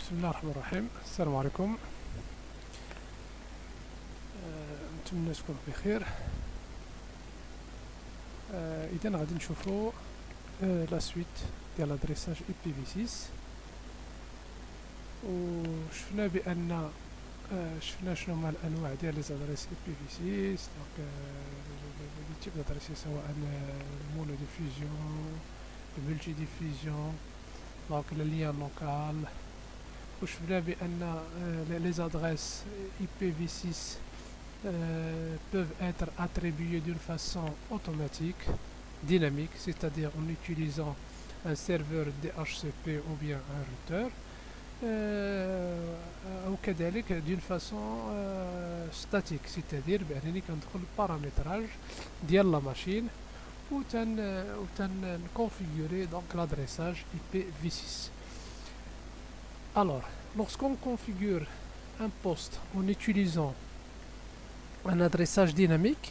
بسم الله الرحمن الرحيم. السلام عليكم. نتمنى تكونوا بخير. اذا غادي نشوفوا لا سويت ديال لادريساج اي بي في 6 وشفنا بان شفنا شنو هما الانواع ديال لي زادريس اي بي في 6. دونك لي تيب دادريسي سواء المونو ديفيزيون الملتي ديفيزيون دونك لي ليان لوكال. وشفنا بان les adresses IPv6 peuvent être attribuées d'une façon automatique, dynamique, c'est-à-dire en utilisant un serveur DHCP ou bien un routeur, ou كذلك d'une façon statique, c'est-à-dire بأنني كندخل البارامتراج ديال لا ماشين وتن configurer donc l'adressage IPv6. Alors, lorsqu'on configure un poste en utilisant un adressage dynamique,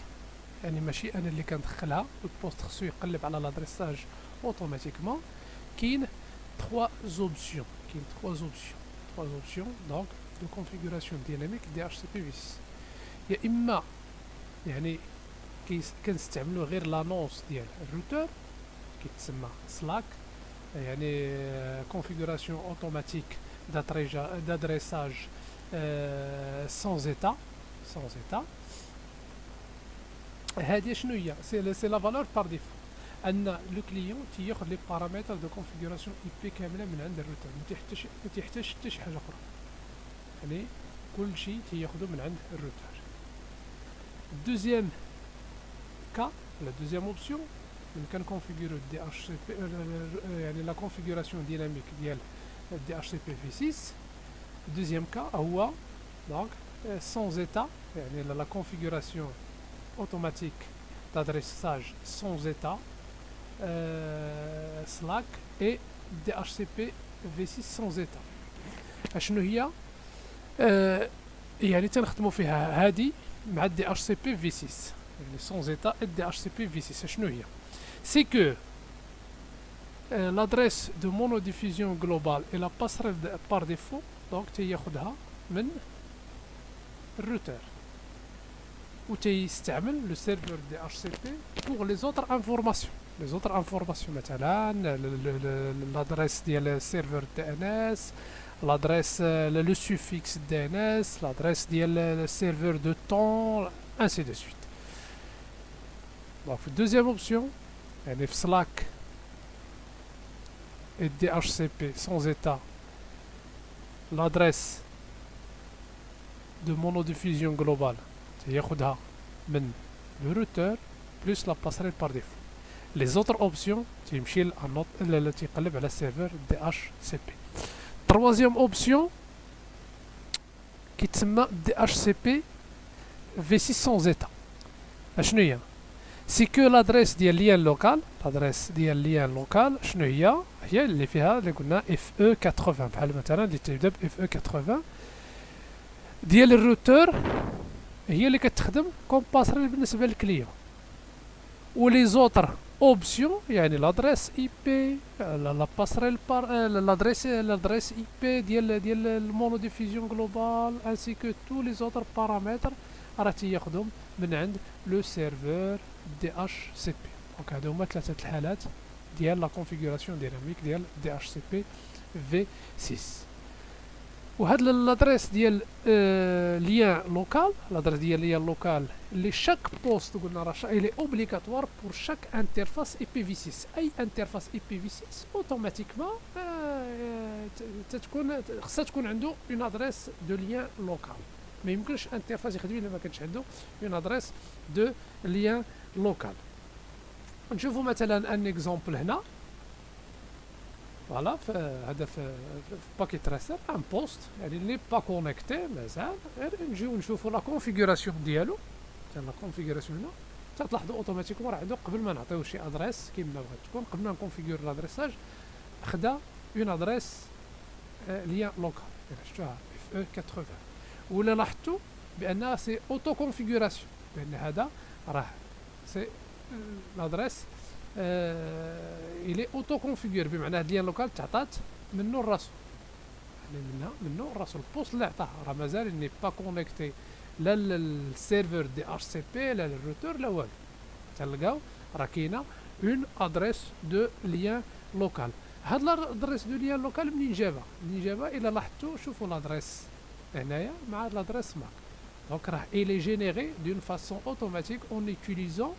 يعني ماشي انا اللي كندخلها، البوست خصو يقلب على l'adressage automatiquement. كاين trois options donc de configuration dynamique DHCP/VSIS. يا اما يعني كنستعملوا غير لانونس ديال الروتور كيتسمى سلاك، يعني configuration automatique d'adressage sans état. هذه شنو هي؟ سي لا فالور بار ديفو، ان لو كليون تياخذ لي بارامتر دو كونفيغوراسيون اي بي كامله من عند الروتور، ما تيحتاجش حتى شي حاجه اخرى، يعني كل شيء تياخذو من عند الروتور. دوزيام كا لا دوزيام اوبسيون من كنكونفيغورو دي اتش سي بي، يعني لا كونفيغوراسيون ديناميك ديال دي اتش سي بي في 6. دوزيام كا هو دونك sans état, la configuration automatique d'adressage sans état, Slack et DHCP V6 sans état. شنو هي؟ يعني تنخدموا فيها هذه مع DHCP V6 يعني sans état et DHCP V6. شنو هي؟ c'est que l'adresse de monodiffusion globale et la passerelle par défaut donc تياخذها من الروتور وتيستعمل لو سيرفور دي اتش سي بي pour les autres informations مثلا l'adresse ديال السيرفور دي ان اس، l'adresse le suffixe دي ان اس، l'adresse ديال السيرفور دو طون ainsi de suite. Donc في deuxième option يعني في Slack et DHCP sans état l'adresse de monodiffusion globale تياخدها من le routeur plus la passerelle par défaut. Les autres options تيمشي تيقلب على السيرفر DHCP. Troisième option كيتسمى DHCP V6 sans état. شنو هي؟ c'est que l'adresse ديال lien local، l'adresse ديال lien local شنو هي اللي فيها اللي قلنا FE80 بحال مثلا اللي تبدا ب FE80 ديال الروتور هي اللي كتخدم كوم باسريل بالنسبه للكليون. ولي زوتر اوبسيون يعني لادريس اي بي لا باسريل بار لادريس اي بي ديال المونو ديفيزيون جلوبال انسي كو تو لي زوتر بارامتر راه تياخذهم من عند لو سيرفور دي اش سي بي. دونك هادو هما ثلاثه الحالات ديال لا كونفيغوراسيون ديناميك ديال دي اش سي بي في 6. وهاد لادريس ديال ليان لوكال، لادريس ديال ليان لوكال اللي شاك بوست قلنا راه الي اوبليغاتوار بور شاك انترفاس اي بي في 6. اي انترفاس اي بي في 6 اوتوماتيكمون تتكون خصها تكون عنده اون ادريس دو ليان لوكال. ما يمكنش انترفاس يخدم الا ما كانش عنده اون ادريس دو ليان لوكال. نشوفوا مثلا ان اكزومبل هنا. فوالا هذا في باكيت ريسير ان بوست يعني اللي با كونيكتي مازال، غير نجيو نشوفوا لا كونفيغوراسيون ديالو. حتى لا كونفيغوراسيون هنا تلاحظوا اوتوماتيكمون راه عنده قبل ما نعطيو شي ادريس كيما بغات تكون، قبل ما نكونفيغور لادريساج خدا اون ادريس ليان لوكال يعني شفتوها اف او 80. ولا لاحظتوا بان سي اوتو كونفيغوراسيون بان هذا راه سي لادريس il est auto configuré بمعنى هاد ليان لوكال تعطات منه الراسو. منه راس البوست اللي عطاه راه مازال ني با كونيكتي لا للسيرفر دي اتش سي بي لا للروتور لا والو تلقاو راه كاينه اون ادريس دو ليان لوكال. هاد لادريس دو ليان لوكال منين جابها الا لاحظتوا شوفوا لادريس هنايا مع لادريس ماك دونك راه il est généré d'une façon automatique en utilisant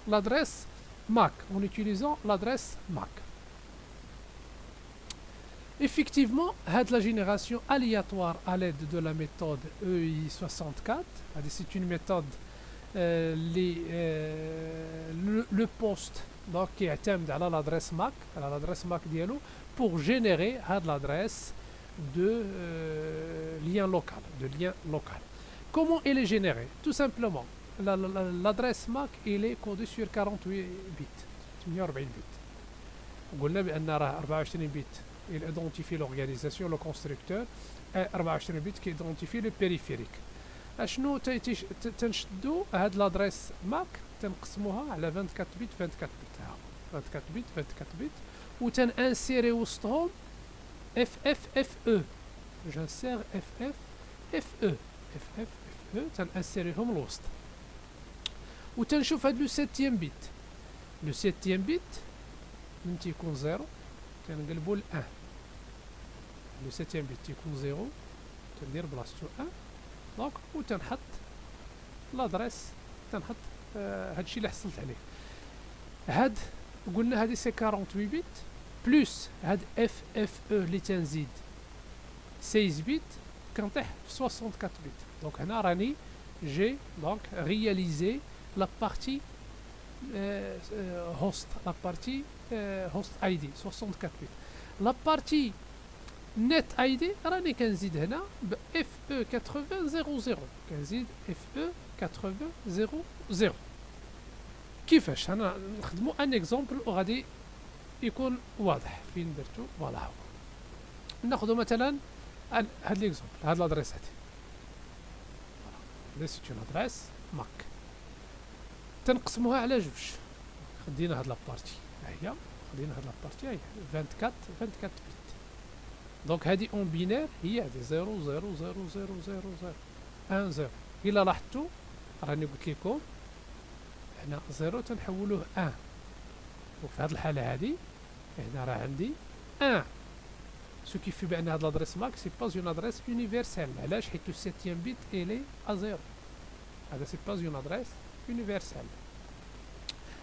l'adresse MAC Effectivement, la génération aléatoire à l'aide de la méthode EI64, c'est une méthode le poste donc, qui attend à l'adresse MAC diallo, pour générer l'adresse de lien local. Comment elle est générée? Tout simplement, l'adresse MAC elle est codée sur 48 bits. 48 bits. قلنا بأن راه 24 bits il identifie l'organisation, le constructeur, et 24 bits qui identifie le périphérique. اشنو تنشدو هاد لادريس ماك تنقسموها على 24 بت 24 بت ها 24 بت 24 بت وتنانسيري وسطهم اف اف اف او جانسير اف اف اف او اف اف اف او تنانسيريهم الوسط وتنشوف هاد لو 7 بت لو 7 بت من تيكون 0 تنقلبو ل 1 لو 7 بت تيكون 0 تندير بلاصتو 1 دونك وتنحط لادريس تنحط هادشي اللي حصلت عليه هاد قلنا هادي سي 48 بت بلس هاد اف اف او اللي تنزيد 16 بت كنطيح في 64 بت دونك هنا راني جي دونك رياليزي لا بارتي هوست لا بارتي هوست اي دي 64 بت لا بارتي نت اي دي راني كنزيد هنا ب اف او 80 00 كنزيد اف او 80 00 كيفاش انا نخدمو ان اكزومبل وغادي يكون واضح فين درتو فوالا هو ناخذ مثلا هاد ليكزومبل هاد لادريس هادي سي اون ادريس ماك تنقسموها على جوج خدينا هاد لابارتي ها هي خدينا هاد لابارتي ها هي 24 بت دونك هادي اون بينير هي هادي 0 0 0 0 0 0 1 0 الا لاحظتوا راني قلت لكم هنا 0 تنحولوه 1 وفي هاد الحاله هادي هنا راه عندي 1 سو كيفي بان هاد لادريس ماك سي با اون ادريس يونيفرسال علاش حيت لو 7 بت الي ا 0 هذا سي با اون ادريس يونيفرسال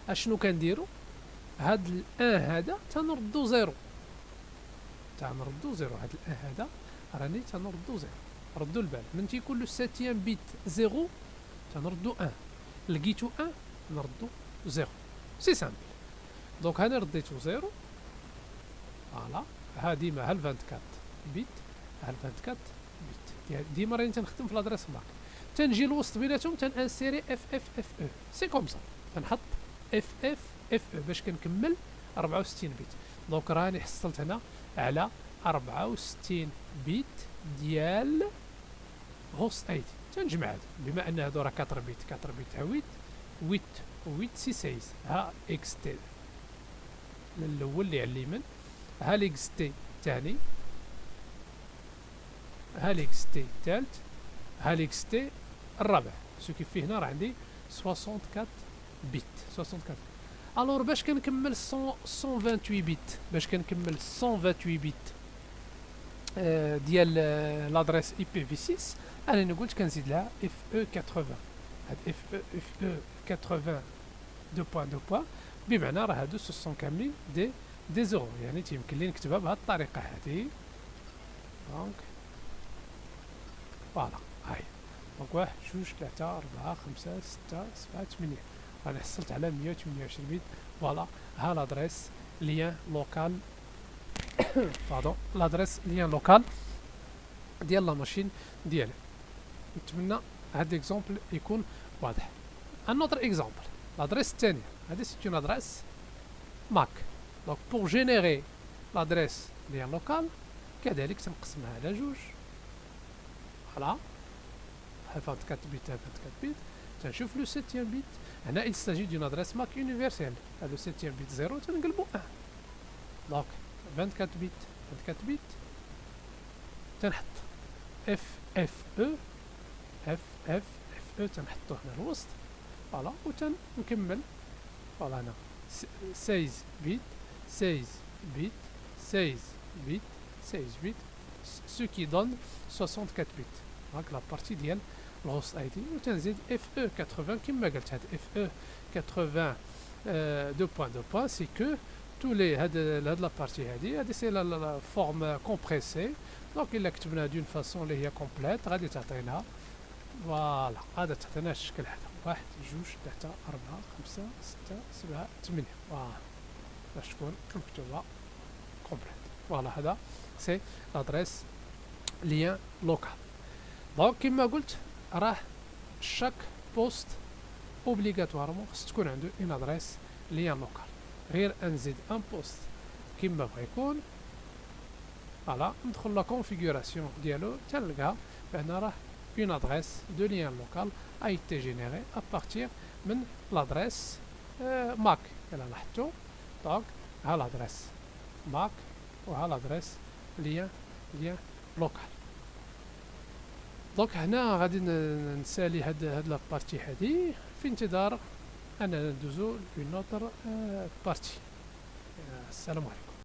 اشنو كنديرو هاد ال1 هذا تنردو 0 تنردو 0 هاد ال1 هذا راني تنردو 0 ردوا البال من تيكون لو 7 بت 0 تنردو 1 لقيتو 1 نردو 0 سي سامبل دونك هنا رديتو 0 فوالا ها ديما ها 24 بت ها 24 بت ديما راني تنخدم في لادريس ماك تنجي الوسط بيناتهم تنانسيري اف اف اف او سي كوم سا تنحط اف اف اف او باش كنكمل 64 بت دونك راني حصلت هنا على 64 بت ديال هوست اي دي تنجمع هادو بما ان هادو راه 4 بت 4 بت 8 8 8 سي 16 ها اكس تي الاول اللي على اليمين ها الاكس تي الثاني ها الاكس تي الثالث ها الاكس تي الرابع سو كيف فيه هنا راه عندي 64 بت 64 الور باش كنكمل 128 بت باش كنكمل 128 بت ديال لادريس اي بي في 6 انا قلت كنزيد لها اف او 80 هاد اف او 80 2 بوين 2 بوين بمعنى راه هادو سون كاملين دي زيرو يعني تيمكن لي نكتبها بهاد الطريقه هادي دونك فوالا هاي دونك 1 2 3 4 5 6 7 8 انا حصلت على 128 بت فوالا ها لادريس ليان لوكال باردون لادريس ليان لوكال ديال لا ماشين ديالي نتمنى هاد اكزومبل يكون واضح ان اوتر اكزومبل لادريس الثانيه هادي سي اون ادريس ماك دونك بور جينيري لادريس ليان لوكال كذلك تنقسمها على جوج فوالا 24 بت 24 بت تنشوف لو 7 بت هنا il s'agit d'une adresse MAC universelle هذا 7 بت 0 تنقلبو 1 دونك 24 بت 24 بت تنحط اف اف او اف اف اف او تنحطو هنا الوسط فوالا وتنكمل فوالا هنا 16 بيت 16 بيت 16 بيت 16 بيت ce qui donne 64 بيت دونك لا بارتي ديال الهوست اي دي وتنزيد اف او 80 كما قلت هاد اف او 80 دو بوان سي كو tous les هاد لا بارتي هادي سي لا فورم كومبريسي دونك الا كتبنا دون فاسون اللي هي كومبليت غادي تعطينا فوالا غادي تعطينا الشكل هذا 1 2 3 4 5 6 7 8 فوالا باش تكون مكتوبه كومبليت فوالا هذا سي لادريس ليان لوكال دونك كما قلت راه شاك بوست اوبليغاتوارمون خص تكون عنده اون ادريس ليان لوكال غير انزيد ان بوست كما بغا يكون فوالا ندخل لا كونفيغوراسيون ديالو تلقى بان راه une adresse de lien local a été générée à partir de l'adresse MAC. Donc, à l'adresse MAC ou à l'adresse lien local. Donc, هنا غادي نسالي هاد لا بارتي هادي في انتظار أن ندوزو لune autre partie. السلام عليكم.